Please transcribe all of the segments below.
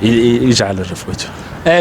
injalo nje futhi.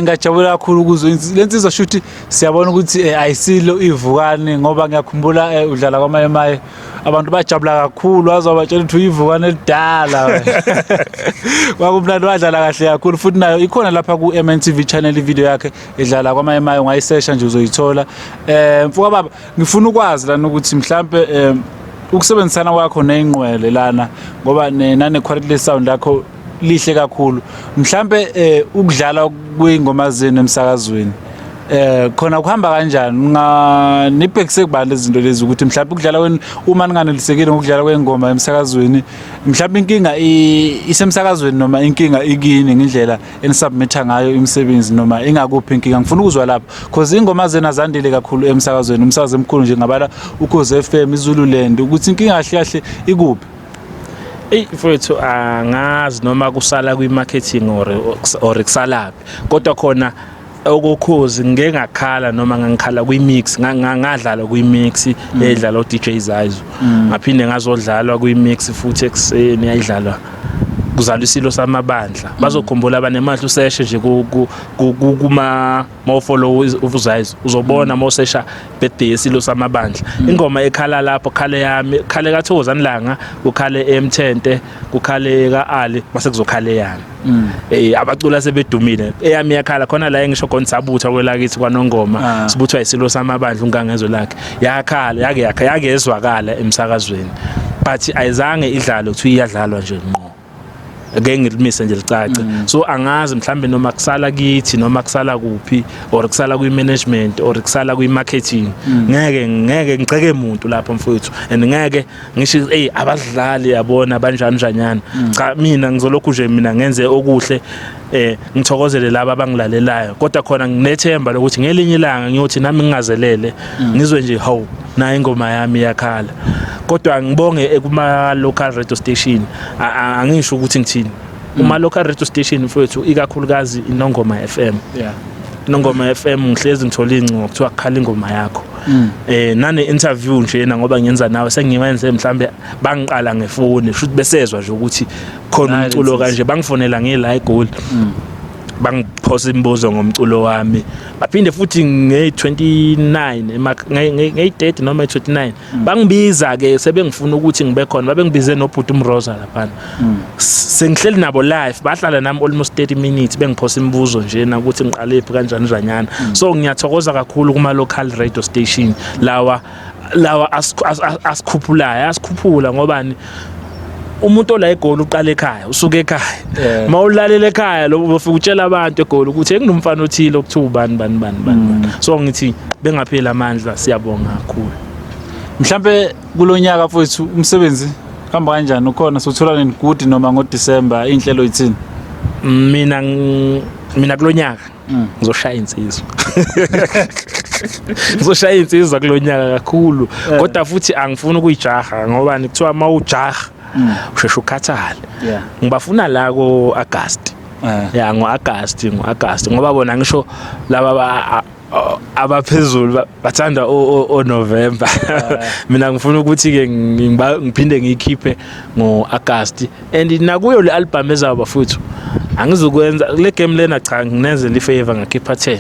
Ngajabula kakhulu ukuzwe lensizwa shuthi siyabona ukuthi ayisilo ivukane ngoba ngiyakhumbula udlala kwamayemaye abantu bajabula kakhulu wazobatshela ukuthi uyivukane elidala kwakumnandi wadlala kahle kakhulu futhi nayo ikhona lapha ku MNTV channel video yakhe edlala kwamayemaye ungayisesha nje uzoyithola mfuka baba ngifuna ukwazi lana ukuthi mhlambe ukusebenzisana kwakho neingqwele lana ngoba nane quality sound yakho lihle kakhulu mhlambe ukudlala kwingoma zenu emsakazweni khona kuhamba kanjani nibhekise kubani izinto lezi ukuthi mhlawumbe ukudlala kwenu uma ninganelisekile ngokudlala kwengoma emsakazweni mhlawumbe inkinga isemsakazweni noma inkinga ikini ngendlela enisubmitha ngayo imisebenzi noma ingakuphi inkinga ngifuna ukuzwa lapho because ingoma zena zandile kakhulu emsakazweni umsakazo omkhulu nje ngabala ukhoze FM iZululand ukuthi inkinga kahle kahle ikuphi mfowethu angazi noma kusala kwi-marketing or kusalaphi kodwa khona okukhozi ngeke ngakhala noma ngangikhala kwi-mix ngadlala kwi-mix edlala uDJ Zayizo ngaphinde ngazodlalwa kwi-mix futhi ekseni yayidlalwa kuzalwa isilo samabandla bazokhumbula abanemali useshe nje kuma follow uzayizo uzobona mawusesha birthday isilo samabandla ingoma ekhala lapho khale yami khale kaThokozani Langa kukhale M10 kukhale kaAli mase kuzokhale yami abacula sebedumile eyami yakhala khona la engisho khona sabutha kwelakithi kwaNongoma sibuthwa isilo samabandla ungangezo lakhe yakhala yake ezwakala emsakazweni but ayizange idlalo kuthi iyadlalwa nje ngqo ngeke ngilimise nje licace so angazi mhlambe noma kusala kithi noma kusala kuphi or kusala kwi management or kusala kwi marketing ngeke ngiceke umuntu lapho mfowethu and ngeke ngisho abadlali yabona banjani njanyana cha mina ngizolokhu nje mina ngenze okuhle ngithokozele laba abangilalelayo kodwa khona nginethemba lokuthi ngelinye ilanga ngiyothi nami ngingazelele ngizwe nje hawu na ingoma yami yakhala kodwa ngibonge kuma local radio station angisho ukuthi ngithini uma local radio station mfowethu ikakhulukazi iNongoma FM iNongoma FM ngihlezi ngithola ingcingo kuthiwa kukhala ingoma yakho nane interview nje ngoba ngiyenza nawe sengiwenze mhlambe bangiqala ngefoni futhi besezwa nje ukuthi khona umculo kanje bangifonela ngela eGoal bangiphosa imibuzo ngomculo wami baphinde futhi nge29 nge30 noma 29 bangibiza ke sebengifuna ukuthi ngibe khona babengibize noBhuti uMroza lapha sengihleli nabo live bahlala nami almost 30 minutes bengiphosa imibuzo nje na ukuthi ngiqalephi kanjani njanyana so ngiyathokoza kakhulu kuma local radio station lawa asikhuphula ngobani umuntu ola eGoli uqala ekhaya usuka ekhaya mawulalela ekhaya lo ufika utshela abantu eGoli ukuthi enginomfana othile okuthiwa bani so ngithi bengaphela amandla siyabonga kakhulu mhlambe kulonyaka mfowethu umsebenzi hamba kanjani ukhona sothola nini good noma ngoDisember inhlelo yithini mina kulonyaka ngizoshaya insizwa ngizoshaya insizwa kulonyaka kakhulu kodwa futhi angifuni ukuyijaha ngoba nikuthiwa mawujaha usheshe ukhathale ngibafuna la ko August ngo-August ngoba bona ngisho laba abaphezulu bathanda o November mina ngifuna ukuthi ke ngiphinde ngiyikhiphe ngo-August and nakuyo le album ezaba futhi angizokwenza le game lena cha nginezela ifavor ngakhipha 10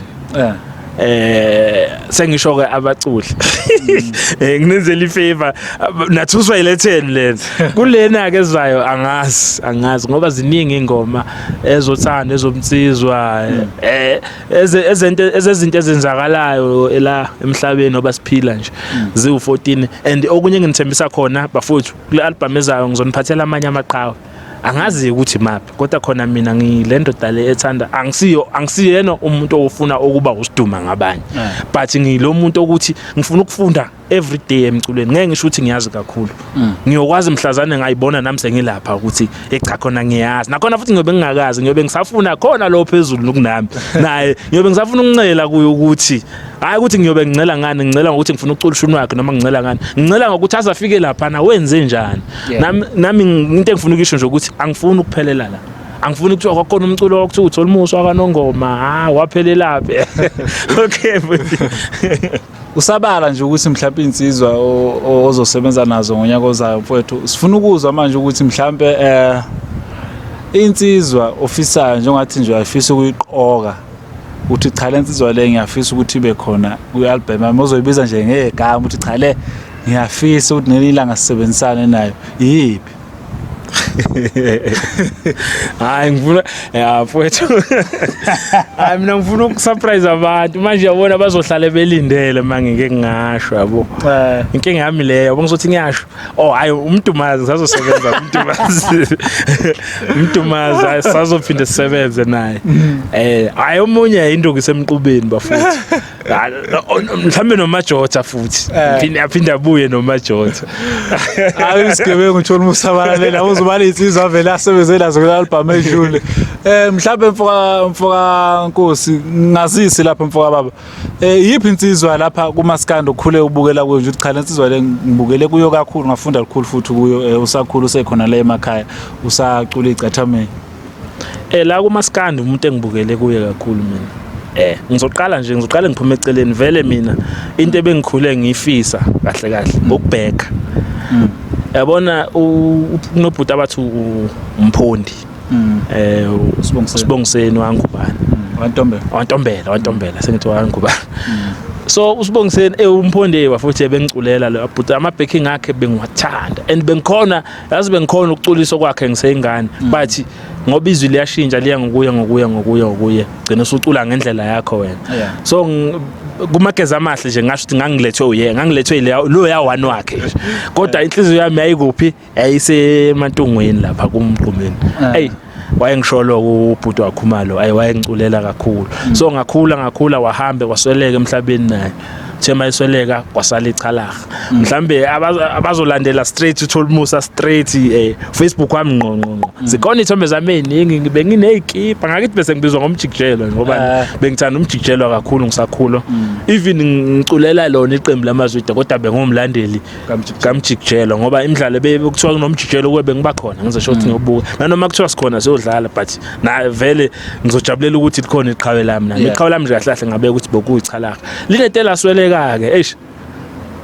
sengisho ke abaculi nginenzela ifavor nathuswa ile 10 lena kulena ke ezayo angazi ngoba ziningi ingoma ezothanda ezomtsizwa ezezinto ezenzakalayo la emhlabeni oba siphila nje ziwu14 and okunye ngithembisa khona bafuthu kule album ezayo ngizoniphathela amanye amaqhawe angazi ukuthi maphi kodwa khona mina ngilento dale ethanda angisiyena umuntu ofuna ukuba usiduma ngabanye but ngilo muntu ukuthi ngifuna ukufunda every day emculweni ngeke ngisho ukuthi ngiyazi kakhulu ngiyokwazi mhlazane ngayibona nami sengilapha ukuthi cha khona ngiyazi nakhona futhi ngiyobe ngingakazi ngiyobe ngisafuna khona lo phezulu kunami naye ngiyobe ngisafuna ukuncela kuyo ukuthi hayi ukuthi ngiyobe ngicela ngani ngicela ngokuthi ngifuna ukucula ushuni wakhe noma ngicela ngani ngicela ngokuthi azafike lapha na wenze njani nami into engifuna ukisho nje ukuthi angifuni ukuphelela la angifuni ukuthiwa kwakhona umculo wakuthiwa uthola umuso wakaNongoma waphelelaphi okay usabala nje ukuthi mhlawumbe insizwa ozosebenza nazo ngonyaka ozayo mfowethu sifuna ukuzwa manje ukuthi mhlawumbe insizwa ofisayo njengathi nje uyafisa ukuyiqoka uthi cha le nsizwa le ngiyafisa ukuthi ibe khona kwi-album yami ozoyibiza nje ngegama uthi cha le ngiyafisa ukuthi ngelinye ilanga sisebenzisane nayo yiphi? Hayi ngifuna mfowethu. Hayi mina ngifuna ukusurprise abantu manje yabona bazohlala belindele mangeke ngingasho yabo. Inkinga yami leyo yabo ngizothi ngiyasho. Oh hayi umntumazi sazosebenza umntumazi. Umntumazi sazophinde sisebenze naye. Hayi omunye into ngisemqubeni bafuthu. Mhlambe noMajota futhi. Aphinde abuye noMajota. Hayi isigebengu ngithola umusabalela uzobala insizwa avela asebenze nazo kwi-album edlule. Mhlawumbe mfoka Nkosi ngazisi lapha mfoka baba. Yiphi insizwa lapha kumaskando okhule ubukela kuyo nje uthi cha le insizwa le ngibukele kuyo kakhulu ngafunda kakhulu futhi kuyo usakhulu usekhona la emakhaya usacula iCathame. La kumaskando umuntu engibukele kuye kakhulu mina. Ngizoqala ngiphume eceleni vele mina into ebengikhule ngiyifisa kahle ukubheka. Yabona unobhuti abathu uMphondi Sibongiseni wangubani wantombela sengithi wangubani. So uSibongiseni uMphondi wafuthi bengiculela lo but ama backing akhe bengiwathanda and bengikhona ukuculisa kwakhe ngiseyingane but ngoba izwi liyashintsha liya ngokuya gcina usucula ngendlela yakho wena. So kumageza amahle nje ngasho ukuthi ngangilethwe lo ya1 wakhe nje kodwa inhliziyo yami yayikuphi yayisemantungweni lapha kumqhumeni. Wayengisholo ubhuti wakhumalo wayengiculela kakhulu. So ngakhula wahambe wasweleka emhlabeni naye thema isweleka kwasala ichalaga. Mhlambe abazolandela straight uTholi Musa straight Facebook wami ngqongqo zikhona ithombe zami eziningi benginezikipa ngakithi bese ngibizwa ngomjikijelo ngoba bengithanda umjikijelo kakhulu ngisakhula. Even ngiculela lona iqembu lamazwide kodwa bengumlandeli kamjikijelo ngoba imidlalo bekuthiwa kunomjikijelo kube bengibakhona ngizosho ukuthi ngiyobuka nanoma kuthiwa sikhona siyodlala but na vele ngizojabulela ukuthi likhona iqhawe lami nami iqhawe lami nje kahle ngabe ukuthi bokuyichalaga linetela swele ke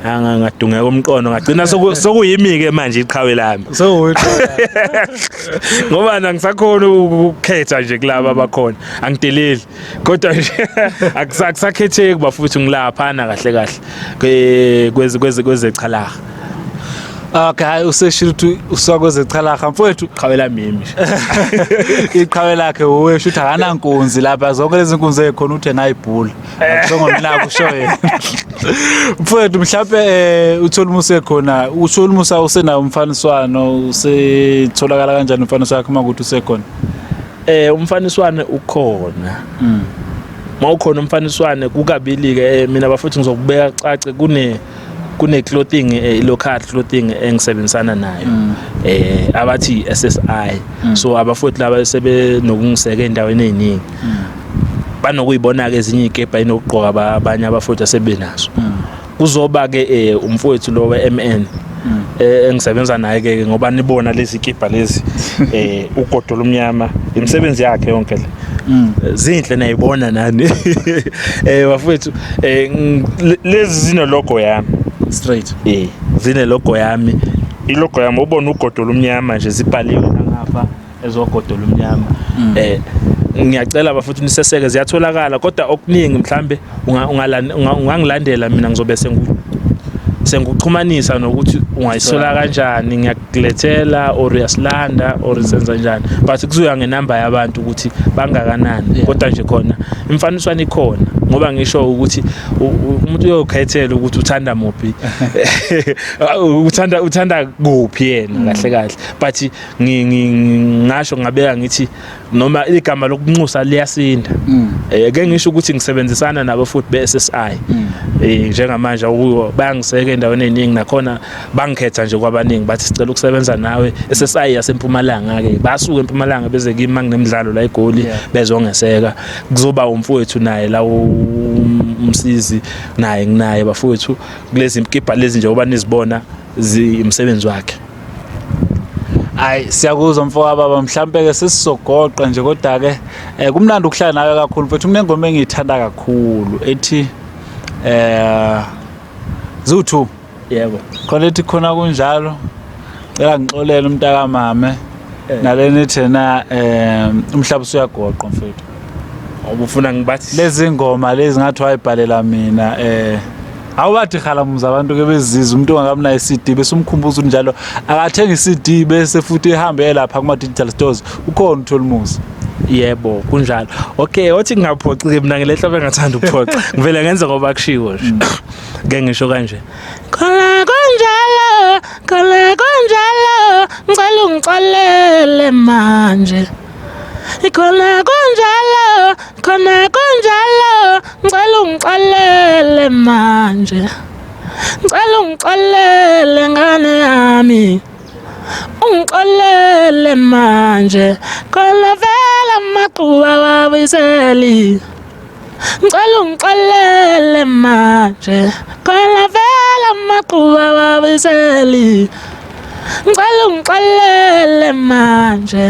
ngadungeka umqondo ngagcina sokuyimi-ke manje iqhawe lami ngoba ngisakhona ukukhetha nje kulabo abakhona angideleli kodwa nje akusakhetheki bafuthi ngilaphana kahle kwezechalaga. Okay useshilo ukuthi usakwezechalaga mfowethu iqhawe lami yimi iqhawe lakhe uwesho ukuthi akanankunzi lapha zonke lezi nkunzi ekhona uthi ngayibhula akuzongo mina kusho yena. Mfowethu mhlawumbe uTholi Musa ekhona uTholi Musa usenawo umfaniswano usetholakala kanjani umfaniswano wakhe makuthi usekhona? Umfaniswano ukhona. Mawukhona umfaniswano kukabili ke mina bafuthi ngizokubeka cace kune clothing local clothing engisebenzisana nayo abathi SSI. So abafuthi laba sebenokungiseka endaweni eziningi banokuyibona ke ezinye igepa inokugqoka abanye abafuthi asebenazo. Kuzoba ke umfowethu lo weMN engisebenza naye ke ngoba nibona lezi igipa lezi ugodo lomnyama imisebenzi yakhe yonke le zinhle nayibona nani bafowethu lezi zino logo yami straight zine logo yami ilogo yami ubona ugodo lomnyama nje zibhaliwe ngapha ezogodo lomnyama. Ngiyacela bafuthi niseseke ziyatholakala kodwa okuningi mhlambe ungangilandela mina ngizobe senguxhumanisa nokuthi ungayisola kanjani ngiyakulethela or uyasilanda or senza njani but kuzoya ngenamba yabantu ukuthi bangakanani kodwa nje khona imfaniswano ikhona ngoba ngisho ukuthi umuntu uyokhethela ukuthi uthanda muphi uthanda kuphi yena kahle but ngisho ngabeka ngithi noma igama lokunxusa liyasinda. Ake ngisho ukuthi ngisebenzisana nabo futhi beSSI njengamanje ukuyo bangiseke endaweni eziningi nakhona bangikhetha nje kwabaningi bathi sicela ukusebenza nawe SSI yaseMpumalanga ke basuka eMpumalanga beze kimi manginemidlalo la eGoli bezongeseka kuzoba umfowethu naye la umsizi naye nginaye bafowethu kulezi imkipa lezi nje oba nizibona umsebenzi wakhe. Hayi siyakuzwa mfowabo baba mhlambe ke sesizogoqa nje kodwa ke kumnandi ukuhlala nawe kakhulu mfowethu kunengoma engiyithanda kakhulu ethi Zuthu yebo khona ethi khona kunjalo cela ngixolele umntaka mame nalena thena umhlaba usuyagoqa mfethu. Ubufuna ngibathi Lezi ngoma lezi ngathi wayibhalela mina awubathi khalamuza abantu ke bezizwe umuntu ongakamnayo CD bese umkhumbuza njalo akathenga iCD bese futhi ehambe lapha kuma digital stores ukhona uTholimusa. Yebo kunjalo. Okay, othi ngingaphoxi ke mina ngelehla bengathanda ukuphoxa. Ngivela ngenze ngoba kushiwo nje. Ngeke ngisho kanje. Khona kunjalo, ngicela ungixolele manje. Khona kunjalo, ngicela ungixolele manje. Ngicela ungixolele ngane yami. Ungixolele manje, khona vela amaquba wabiseli. Ngicela ungixolele manje, khona vela amaquba wabiseli. Ngicela ungixolele manje,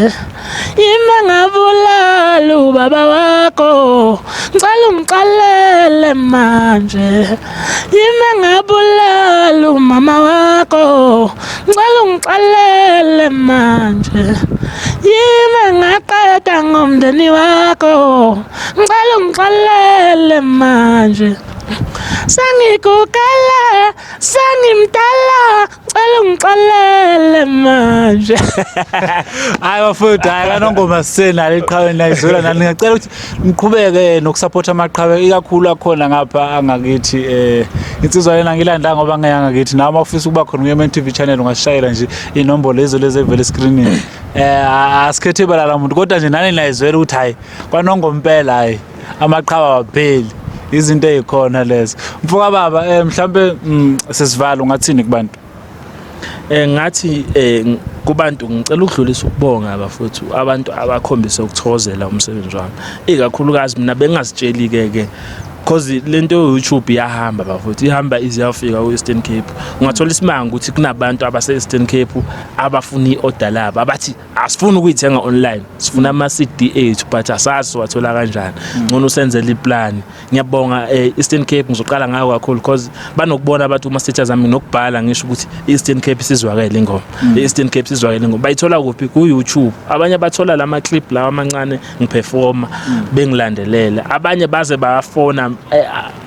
yima ngabulala ubaba wakho. Ngicela ungixolele manje, yima ngabulala umama wakho. Ngicela ungixolele manje, yima ngaqeda ngomndeni wakho. Ngicela ungixolele manje, sangikukala sangimdala, ngicela ungixolele manje. Hayi bafowethu, hayi kanongoma sisenalo iqhaweni la izwela nani ngicela ukuthi niqhubeke nokusupport amaqhawe ikakhulu akhona ngapha angakithi insizwa lena ngilanda ngoba ngayangakithi nawe mawufisa ukuba khona kuye TV channel ungashayela nje inombolo lezo lezevele screenini. Asikhethe balala umuntu kodwa nje nani nayizwela ukuthi hayi kwanongompela hayi amaqhawe awapheli izinto ezikhona lezo. Mfoka baba mhlambe sesivala ungathini kubantu? Ngathi kubantu ngicela ukudlulisa ukubonga abafuthu abantu abakhombisa ukuthokozela umsebenzi wami. Ikakhulukazi mina bengazitsheli ke because lento YouTube iyahamba bafuthu ihamba iziyafika ku-Eastern Cape. Ungathola isimanga ukuthi kunabantu abase-Eastern Cape abafuna i-order labo abathi asifuni ukuyithenga online, sifuna ama-CD ethu but asazi wathola kanjani. Ngcono usenzele iplan. Ngiyabonga Eastern Cape ngizoqala ngayo kakhulu because banokubona abantu uma status zami nokubhala ngisho ukuthi Eastern Cape sizwakele ingoma. Eastern Cape sizwakele ingoma. Bayithola kuphi ku YouTube. Abanye bathola lama clip lawa amancane ngiperforma bengilandelela. Abanye baze bayafona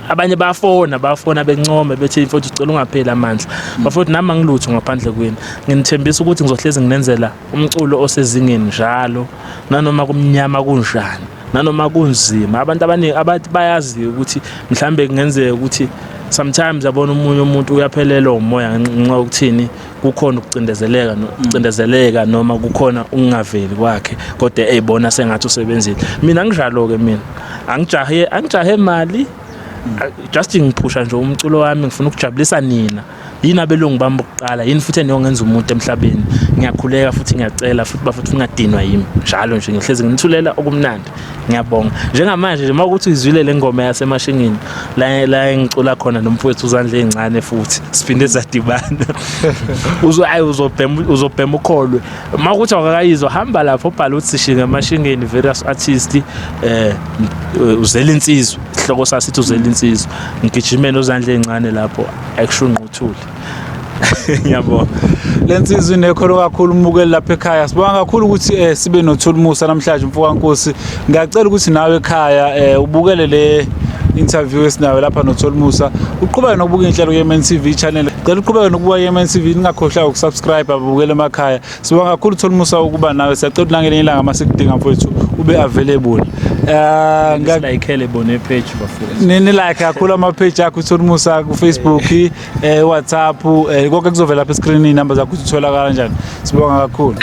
abanye bafona bencome bethi mfowethu ucela ungapheli amandla. Bafowethu nami ngilutho ngaphandle kweni. Nginithembisa ukuthi ngizohlezi nginenzela umculo osezingeni njalo nanoma kumnyama kunjani. Nanoma kunzima abantu abaningi abathi bayazi ukuthi mhlambe kungenzeka ukuthi sometimes abona umunye umuntu uyaphelelwa umoya ngenxa yokuthini kukhona ukucindezeleka noma kukhona ungaveli kwakhe kodwa eyibona sengathi usebenzile. Mina nginjalo ke mina angijahe mali just ngiphusha nje umculo wami ngifuna ukujabulisa nina. Yini abelungu bami bokuqala yini futhi eniyongenza umuntu emhlabeni. Ngiyakhuleka futhi ngiyacela futhi bafuthu ngingadinwa yimi njalo nje ngihlezi ngithulela okumnandi. Ngiyabonga njengamanje nje mawukuthi izwile lengoma yasemashingini la engicula khona nomfowethu uzandla ezincane futhi siphinde sadibana. Uzobhema ukholwe mawukuthi awakayizwa hamba lapho ubhala uthi sishinga emashingini various artists uzela insizwe isihloko sasithi uzela insizwe ngigijimela uzandla ezincane lapho akushunquthuli. Ngiyabonga lensizwe inekholo kakhulu umukeli lapha ekhaya. Sibonga kakhulu ukuthi sibe noTholimusa namhlanje Mfoka Nkosi. Ngiyacela ukuthi nawe ekhaya ubukele le interview esinawe lapha noTholimusa. Uqhubeke nokubuka inhlelo ye-MNTV channel. Ngicela uqhubeke nokubuka ye-MNTV ningakhohlwa ukusubscribe abukele emakhaya. Sibonga kakhulu uTholimusa ukuba nawe. Siyacela nangelinye ilanga masikudinga mfowethu ube available. Ngiyakele bone page bafowethu. Nini like kakhulu ama page akho uTholimusa ku Facebook, WhatsApp, konke kuzovela lapha escreenini number zakho uthola kanjani. Sibonga kakhulu.